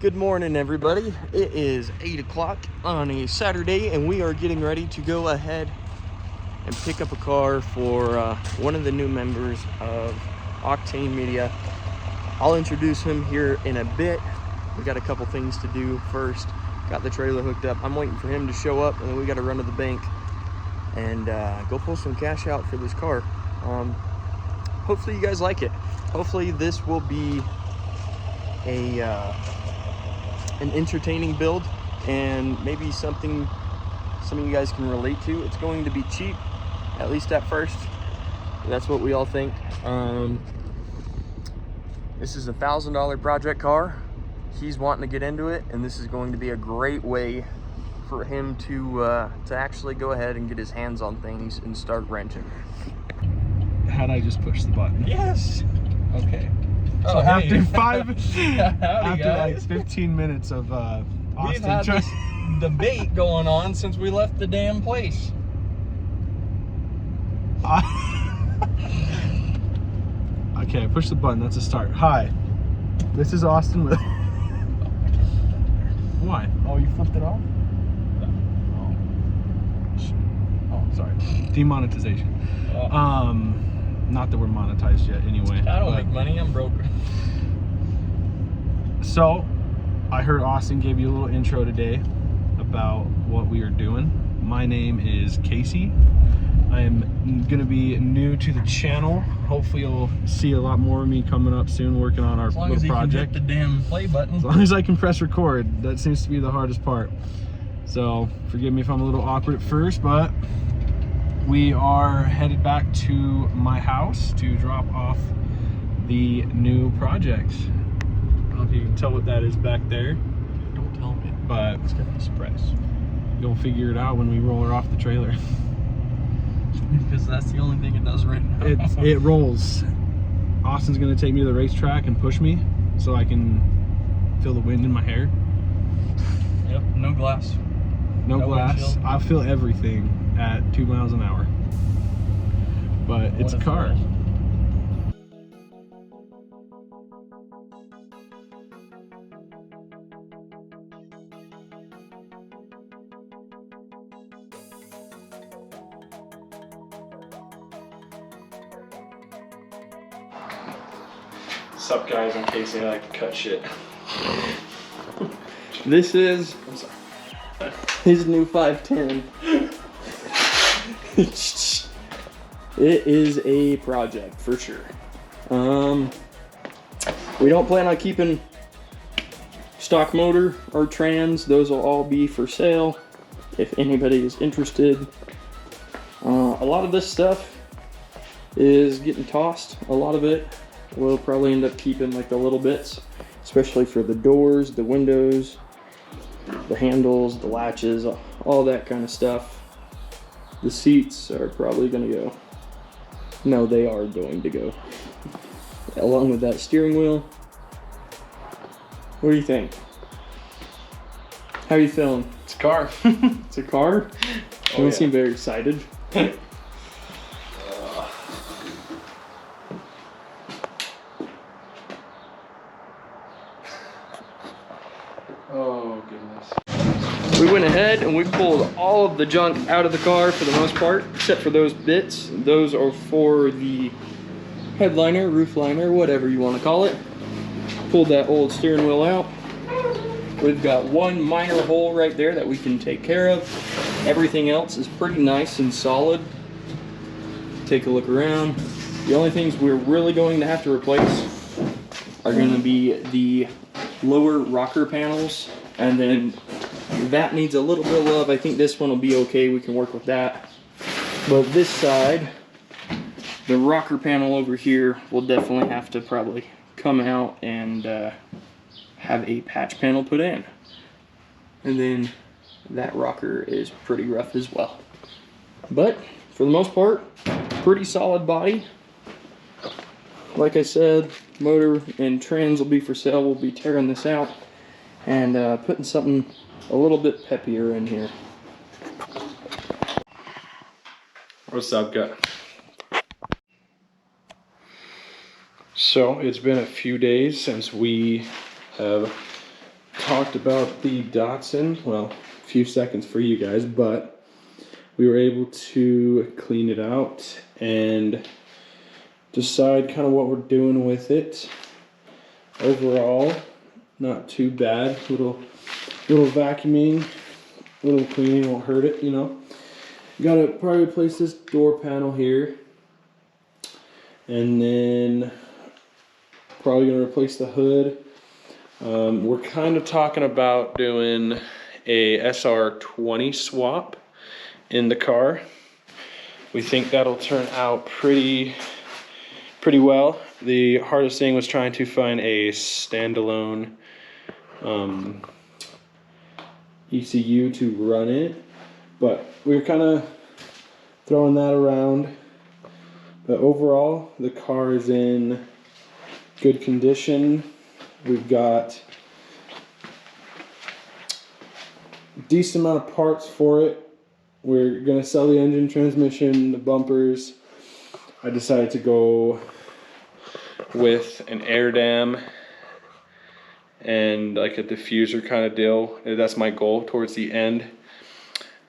Good morning, everybody. It is 8 o'clock on a Saturday, and we are getting ready to go ahead and pick up a car for one of the new members of Octane Media. I'll introduce him here in a bit. We got a couple things to do first. Got the trailer hooked up. I'm waiting for him to show up, and then we got to run to the bank and go pull some cash out for this car. Hopefully you guys like it. Hopefully this will be an entertaining build and maybe something some of you guys can relate to. It's going to be cheap, at least at first. That's what we all think. This is a $1,000 project car. He's wanting to get into it, and this is going to be a great way for him to actually go ahead and get his hands on things and start wrenching. How'd I just push the button? Yes. Okay. So after like 15 minutes of Austin, we've had this debate going on since we left the damn place. Okay, push the button. That's a start. Hi, this is Austin with. Why? Oh, you flipped it off? Oh, sorry. Demonetization. Oh. Not that we're monetized yet, anyway. I don't make money. I'm broke. So, I heard Austin gave you a little intro today about what we are doing. My name is Casey. I am going to be new to the channel. Hopefully you'll see a lot more of me coming up soon working on our little project. As long as you can hit the damn play button. As long as I can press record. That seems to be the hardest part. So, forgive me if I'm a little awkward at first, but we are headed back to my house to drop off the new project. I don't know if you can tell what that is back there. Don't tell me. But it's gonna be surprise. You'll figure it out when we roll her off the trailer. Because that's the only thing it does right now. It rolls. Austin's gonna take me to the racetrack and push me so I can feel the wind in my hair. Yep, no glass. No glass. Windshield. I feel everything at 2 miles an hour. But it's a car. What's up, guys? I'm Casey. I like to cut shit. This is his new 510. It is a project for sure. We don't plan on keeping stock motor or trans. Those will all be for sale if anybody is interested. A lot of this stuff is getting tossed. A lot of it we'll probably end up keeping, like the little bits, especially for the doors, the windows, the handles, the latches, all that kind of stuff. The seats are probably gonna go. No, they are going to go. Along with that steering wheel. What do you think? How are you feeling? It's a car. It's a car? You don't seem very excited. Oh, goodness. We went ahead and we pulled all of the junk out of the car for the most part, except for those bits. Those are for the headliner, roof liner, whatever you want to call it. Pulled that old steering wheel out. We've got one minor hole right there that we can take care of. Everything else is pretty nice and solid. Take a look around. The only things we're really going to have to replace are going to be the lower rocker panels, and then that needs a little bit of love. I think this one will be okay. We can work with that. But this side, the rocker panel over here, will definitely have to probably come out and have a patch panel put in. And then that rocker is pretty rough as well. But for the most part, pretty solid body. Like I said, motor and trans will be for sale. We'll be tearing this out and putting something a little bit peppier in here. What's up, gut? So it's been a few days since we have talked about the Datsun, well, a few seconds for you guys, but we were able to clean it out and decide kind of what we're doing with it. Overall, not too bad. Little vacuuming, little cleaning won't hurt it, you know. Gotta probably replace this door panel here, and then probably gonna replace the hood. We're kind of talking about doing a SR20 swap in the car. We think that'll turn out pretty well. The hardest thing was trying to find a standalone ECU to run it, but we were kind of throwing that around. But overall, the car is in good condition. We've got a decent amount of parts for it. We're gonna sell the engine, transmission, the bumpers. I decided to go with an air dam and like a diffuser kind of deal. That's my goal towards the end.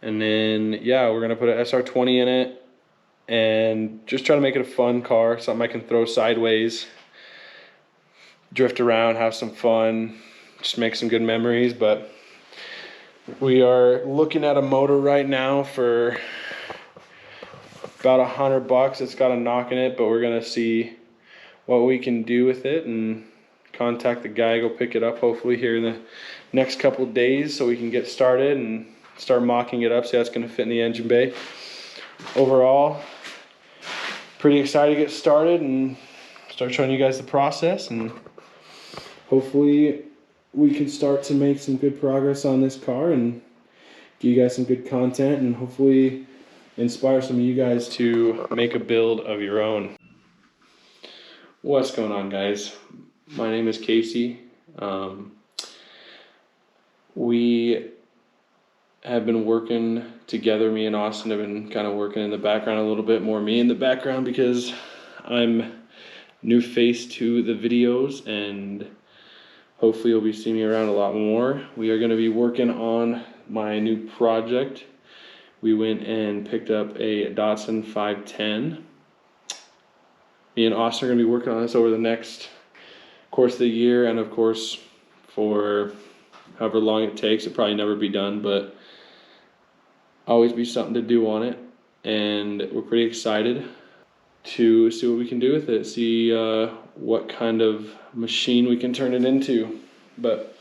And then yeah, we're gonna put an SR20 in it and just try to make it a fun car, something I can throw sideways, drift around, have some fun, just make some good memories. But we are looking at a motor right now for about $100. It's got a knock in it, but we're gonna see what we can do with it and contact the guy, go pick it up hopefully here in the next couple of days so we can get started and start mocking it up, see how it's gonna fit in the engine bay. Overall, pretty excited to get started and start showing you guys the process, and hopefully we can start to make some good progress on this car and give you guys some good content and hopefully inspire some of you guys to make a build of your own. What's going on, guys? My name is Casey. We have been working together. Me and Austin have been kind of working in the background a little bit more. Me in the background because I'm new face to the videos and hopefully you'll be seeing me around a lot more. We are going to be working on my new project. We went and picked up a Datsun 510. Me and Austin are going to be working on this over the next course of the year, and of course for however long it takes. It'll probably never be done, but always be something to do on it. And we're pretty excited to see what we can do with it, see what kind of machine we can turn it into. But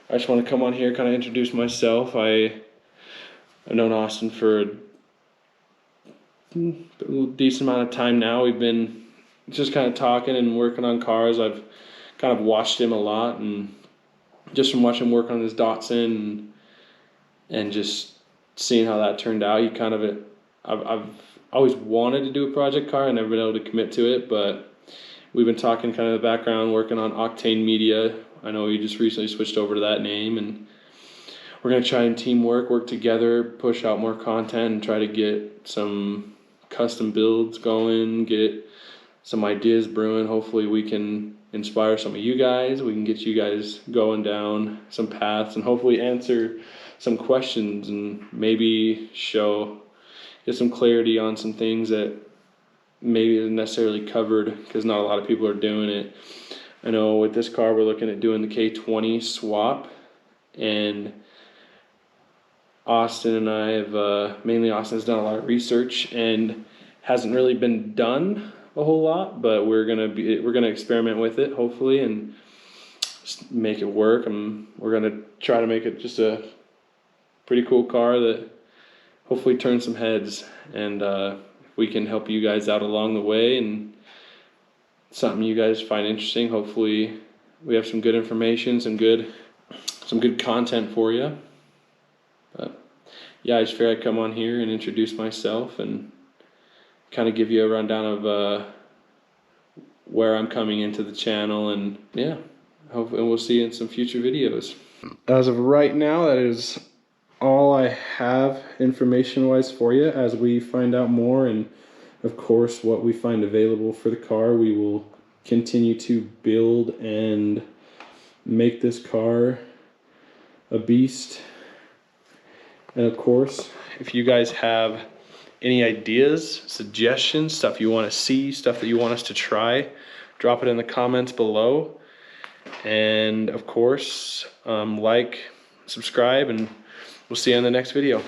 I just want to come on here, kind of introduce myself. I've known Austin for a decent amount of time now. We've been just kind of talking and working on cars. I've kind of watched him a lot, and just from watching him work on his Datsun and just seeing how that turned out, I've always wanted to do a project car. I've never been able to commit to it, but we've been talking kind of in the background, working on Octane Media. I know we just recently switched over to that name, and we're going to try and teamwork, work together, push out more content, and try to get some custom builds going, get some ideas brewing. Hopefully we can inspire some of you guys. We can get you guys going down some paths and hopefully answer some questions and maybe get some clarity on some things that maybe isn't necessarily covered because not a lot of people are doing it. I know with this car we're looking at doing the K20 swap, and Austin and I have, mainly Austin has done a lot of research and hasn't really been done a whole lot, but we're gonna experiment with it hopefully and just make it work, and we're gonna try to make it just a pretty cool car that hopefully turns some heads, and if we can help you guys out along the way and something you guys find interesting, hopefully we have some good information, some good content for you. But yeah, I just figured I'd come on here and introduce myself and kind of give you a rundown of where I'm coming into the channel, and yeah, hopefully we'll see you in some future videos. As of right now, that is all I have information wise for you. As we find out more, and of course what we find available for the car, we will continue to build and make this car a beast. And of course, if you guys have any ideas, suggestions, stuff you want to see, stuff that you want us to try, drop it in the comments below. And of course, like, subscribe, and we'll see you in the next video.